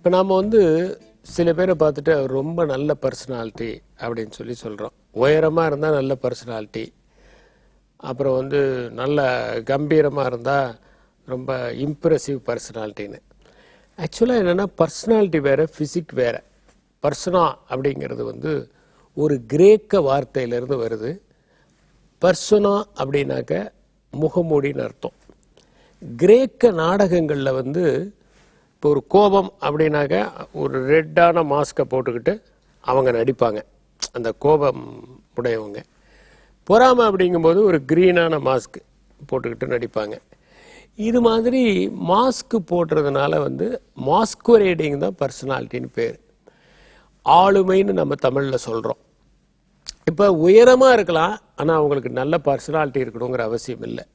இப்போ நாம் வந்து சில பேரை பார்த்துட்டு அவர் ரொம்ப நல்ல பர்சனாலிட்டி அப்படின்னு சொல்லி சொல்கிறோம். உயரமாக இருந்தால் நல்ல பர்சனாலிட்டி, அப்புறம் வந்து நல்ல கம்பீரமாக இருந்தால் ரொம்ப இம்ப்ரெசிவ் பர்சனாலிட்டின்னு. ஆக்சுவலாக என்னென்னா பர்சனாலிட்டி வேறு, ஃபிசிக் வேறு. பர்சனா அப்படிங்கிறது வந்து ஒரு கிரேக்க வார்த்தையிலேருந்து வருது. பர்சனா அப்படின்னாக்க முகமூடின்னு அர்த்தம். கிரேக்க நாடகங்களில் வந்து இப்போ ஒரு கோபம் அப்படின்னாக்க ஒரு ரெட்டான மாஸ்கை போட்டுக்கிட்டு அவங்க நடிப்பாங்க, அந்த கோபம் உடையவங்க. பொறாமை அப்படிங்கும்போது ஒரு க்ரீனான மாஸ்க் போட்டுக்கிட்டு நடிப்பாங்க. இது மாதிரி மாஸ்க் போடுறதுனால வந்து மாஸ்குரேடிங் தான் பர்சனாலிட்டின்னு பேர். ஆளுமைன்னு நம்ம தமிழில் சொல்கிறோம். இப்போ உயரமாக இருக்கலாம், ஆனால் அவங்களுக்கு நல்ல பர்சனாலிட்டி இருக்கணுங்கிற அவசியம் இல்லை.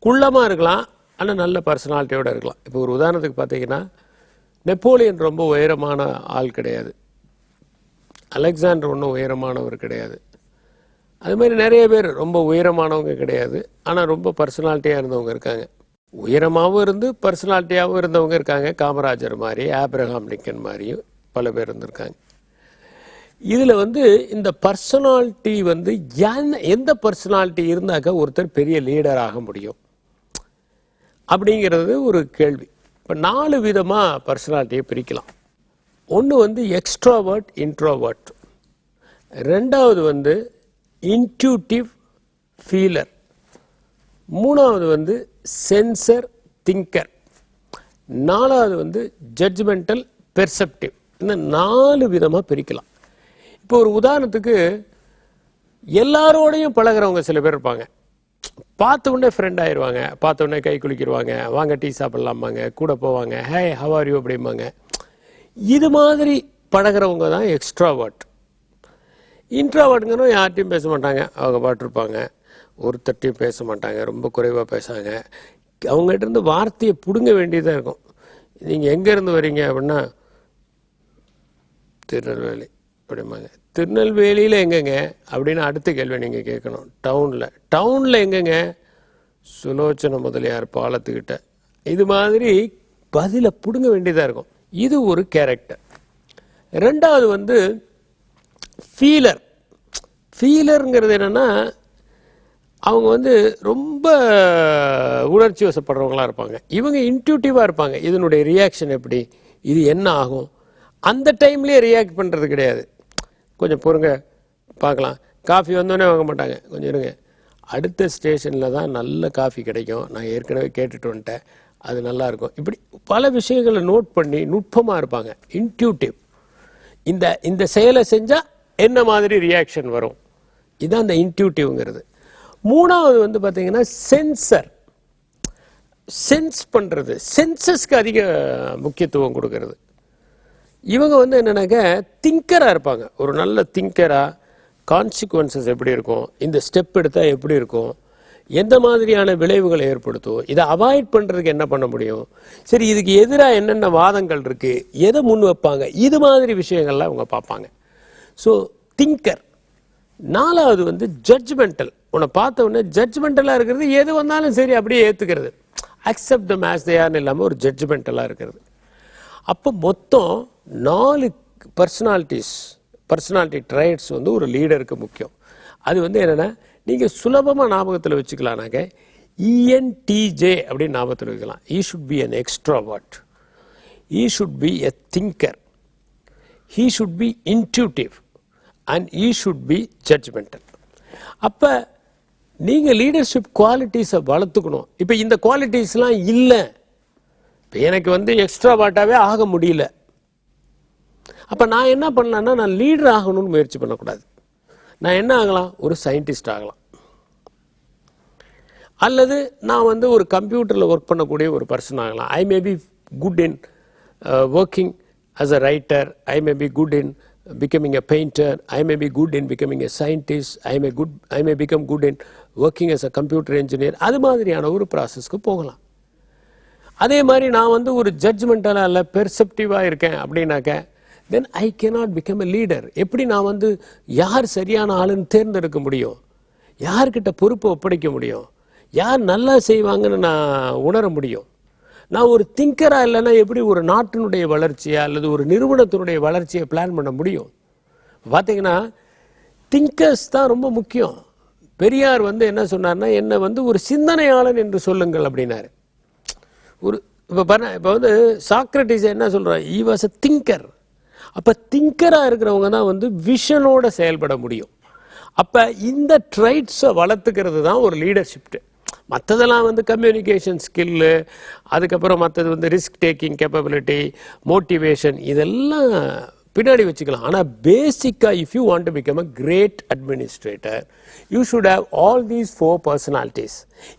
குள்ளமாக இருக்கலாம், ஆனால் நல்ல பர்சனாலிட்டியோடு இருக்கலாம். இப்போ ஒரு உதாரணத்துக்கு பார்த்தீங்கன்னா, நெப்போலியன் ரொம்ப உயரமான ஆள் கிடையாது, அலெக்சாண்டர் ஒன்றும் உயரமானவர் கிடையாது. அது மாதிரி நிறைய பேர் ரொம்ப உயரமானவங்க கிடையாது, ஆனால் ரொம்ப பர்சனாலிட்டியாக இருந்தவங்க இருக்காங்க. உயரமாகவும் இருந்து பர்சனாலிட்டியாகவும் இருந்தவங்க இருக்காங்க. காமராஜர் மாதிரி, ஆப்ரஹாம் லிங்கன் மாதிரியும் பல பேர் இருந்திருக்காங்க. இதில் வந்து இந்த பர்சனாலிட்டி வந்து எந்த பர்சனாலிட்டி இருந்தாக்க ஒருத்தர் பெரிய லீடர் ஆக முடியும் அப்படிங்கிறது ஒரு கேள்வி. இப்போ 4 விதமாக பர்சனாலிட்டியை பிரிக்கலாம். ஒன்று வந்து எக்ஸ்ட்ரோவர்ட், இன்ட்ரோவர்ட். ரெண்டாவது வந்து இன்ட்யூட்டிவ், ஃபீலர். மூணாவது வந்து சென்சர், திங்கர். நாலாவது வந்து ஜட்ஜ்மெண்டல், பெர்செப்டிவ். இந்த 4 விதமாக பிரிக்கலாம். இப்போ ஒரு உதாரணத்துக்கு எல்லாரோடையும் பழகிறவங்க சில பேர் இருப்பாங்க. பார்த்த உடனே ஃப்ரெண்ட் ஆயிடுவாங்க, பார்த்த உடனே கை குளிக்கிடுவாங்க, வாங்க டீ சாப்பிட்லாமாங்க, கூட போவாங்க, ஹே ஹவ் ஆர் யூ அப்படிம்பாங்க. இது மாதிரி பழகிறவங்க தான் எக்ஸ்ட்ராவர்ட். இன்ட்ராவர்ட்டுங்கன்னு யார்ட்டையும் பேச மாட்டாங்க, அவங்க பாட்டிருப்பாங்க, ஒருத்தட்டையும் பேச மாட்டாங்க, ரொம்ப குறைவாக பேசுவாங்க. அவங்ககிட்ட இருந்து வார்த்தையை பிடுங்க வேண்டியதாக இருக்கும். நீங்கள் எங்கேருந்து வரீங்க அப்படின்னா திருநெல்வேலி அப்படிம்பாங்க. திருநெல்வேலியில் எங்கெங்க அப்படின்னு அடுத்த கேள்வி நீங்கள் கேட்கணும். டவுனில் எங்கெங்க? சுலோச்சன முதலியார் பாலத்துக்கிட்ட. இது மாதிரி பதிலை பிடுங்க வேண்டியதாக இருக்கும். இது ஒரு கேரக்டர். ரெண்டாவது வந்து ஃபீலர். ஃபீலருங்கிறது என்னென்னா, அவங்க வந்து ரொம்ப உணர்ச்சி வசப்படுறவங்களாக இருப்பாங்க. இவங்க இன்ட்யூட்டிவாக இருப்பாங்க. இதனுடைய ரியாக்ஷன் எப்படி, இது என்ன ஆகும், அந்த டைம்லேயே ரியாக்ட் பண்ணுறது கிடையாது. கொஞ்சம் பொறுங்க பார்க்கலாம், காஃபி வந்தோடனே வாங்க மாட்டாங்க, கொஞ்சம் இருங்க, அடுத்த ஸ்டேஷனில் தான் நல்ல காஃபி கிடைக்கும், நான் ஏற்கனவே கேட்டுட்டு வந்துட்டேன், அது நல்லாயிருக்கும். இப்படி பல விஷயங்களை நோட் பண்ணி நுட்பமாக இருப்பாங்க. இன்ட்யூட்டிவ். இந்த செயலை செஞ்சால் என்ன மாதிரி ரியாக்ஷன் வரும், இதுதான் அந்த இன்ட்யூட்டிவ்ங்கிறது. மூணாவது வந்து பார்த்திங்கன்னா சென்சர். சென்ஸ் பண்ணுறது, சென்சஸ்க்கு அதிக முக்கியத்துவம் கொடுக்கறது. இவங்க வந்து என்னன்னாக்க திங்கராக இருப்பாங்க. ஒரு நல்ல திங்கராக கான்சிக்வன்சஸ் எப்படி இருக்கும், இந்த ஸ்டெப் எடுத்தால் எப்படி இருக்கும், எந்த மாதிரியான விளைவுகளை ஏற்படுத்தும், இதை அவாய்ட் பண்ணுறதுக்கு என்ன பண்ண முடியும், சரி இதுக்கு எதிராக என்னென்ன வாதங்கள் இருக்குது, எதை முன் வைப்பாங்க, இது மாதிரி விஷயங்கள்லாம் அவங்க பார்ப்பாங்க. So thinker. நாலாவது வந்து ஜட்ஜ்மெண்டல். உன்னை பார்த்த உடனே ஜட்ஜ்மெண்டலாக இருக்கிறது, எது வந்தாலும் சரி அப்படியே ஏற்றுக்கிறது, அக்செப்ட் தம் ஆஸ் தே ஆர்னு இல்லாமல் ஒரு ஜட்ஜ்மெண்டலாக இருக்கிறது. அப்போ மொத்தம் 4 பர்சனாலிட்டி ட்ரைட்ஸ் வந்து ஒரு லீடருக்கு முக்கியம். அது வந்து என்னென்னா, நீங்கள் சுலபமாக ஞாபகத்தில் வச்சுக்கலானாக்க ENTJ அப்படின்னு ஞாபகத்தில் வைக்கலாம். He should be an extrovert, he should be a thinker, he should be intuitive and he should be judgemental. அப்போ நீங்கள் லீடர்ஷிப் குவாலிட்டிஸை வளர்த்துக்கணும். இப்போ இந்த குவாலிட்டிஸ்லாம் இல்லை, இப்போ எனக்கு வந்து எக்ஸ்ட்ராவாட்டாகவே ஆக முடியல, அப்போ நான் என்ன பண்ணலான்னா, நான் லீடர் ஆகணும்னு முயற்சி பண்ணக்கூடாது. நான் என்ன ஆகலாம், ஒரு சயின்டிஸ்ட் ஆகலாம், அல்லது நான் வந்து ஒரு கம்ப்யூட்டரில் ஒர்க் பண்ணக்கூடிய ஒரு பர்சன் ஆகலாம். I may be good in working as a writer, I may be good in becoming a painter, I may be good in becoming a scientist, I may become good in working as a computer engineer. அது மாதிரியான ஒரு ப்ராசஸ்க்கு போகலாம். அதே மாதிரி நான் வந்து ஒரு ஜட்ஜ்மெண்டலாக இல்லை, பெர்செப்டிவாக இருக்கேன் அப்படின்னாக்க then I cannot become a leader. எப்படி நான் வந்து யார் சரியான ஆளுன்னு தேர்ந்தெடுக்க முடியும், யார்கிட்ட பொறுப்பை ஒப்படைக்க முடியும், யார் நல்லா செய்வாங்கன்னு நான் உணர முடியும். நான் ஒரு திங்கராக இல்லைன்னா எப்படி ஒரு நாட்டினுடைய வளர்ச்சியை அல்லது ஒரு நிறுவனத்தினுடைய வளர்ச்சியை பிளான் பண்ண முடியும்? பார்த்தீங்கன்னா திங்கர்ஸ் தான் ரொம்ப முக்கியம். பெரியார் என்ன சொன்னார்னா, என்னை ஒரு சிந்தனையாளன் என்று சொல்லுங்கள் அப்படின்னாரு. ஒரு இப்போ சாக்ரட்டிஸ் என்ன சொல்கிறார்? He was a thinker. அப்போ திங்கராக இருக்கிறவங்க தான் விஷனோட செயல்பட முடியும். அப்போ இந்த ட்ரைட்ஸை வளர்த்துக்கிறது தான் ஒரு லீடர்ஷிப்ட்டு. மற்றதெல்லாம் கம்யூனிகேஷன் ஸ்கில்லு, அதுக்கப்புறம் மற்றது ரிஸ்க் டேக்கிங் கேப்பபிலிட்டி, மோட்டிவேஷன், இதெல்லாம் பின்னாடி வச்சுக்கலாம். ஆனால் பேசிக்காக if you want to become a great administrator you should have all these 4 personalities.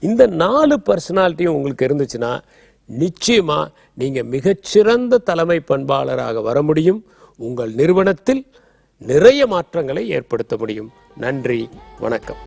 இந்த 4 பர்சனாலிட்டியும் உங்களுக்கு இருந்துச்சுன்னா நிச்சயமாக நீங்கள் மிகச்சிறந்த தலைமை பண்பாளராக வர முடியும். உங்கள் நிறுவனத்தில் நிறைய மாற்றங்களை ஏற்படுத்த முடியும். நன்றி, வணக்கம்.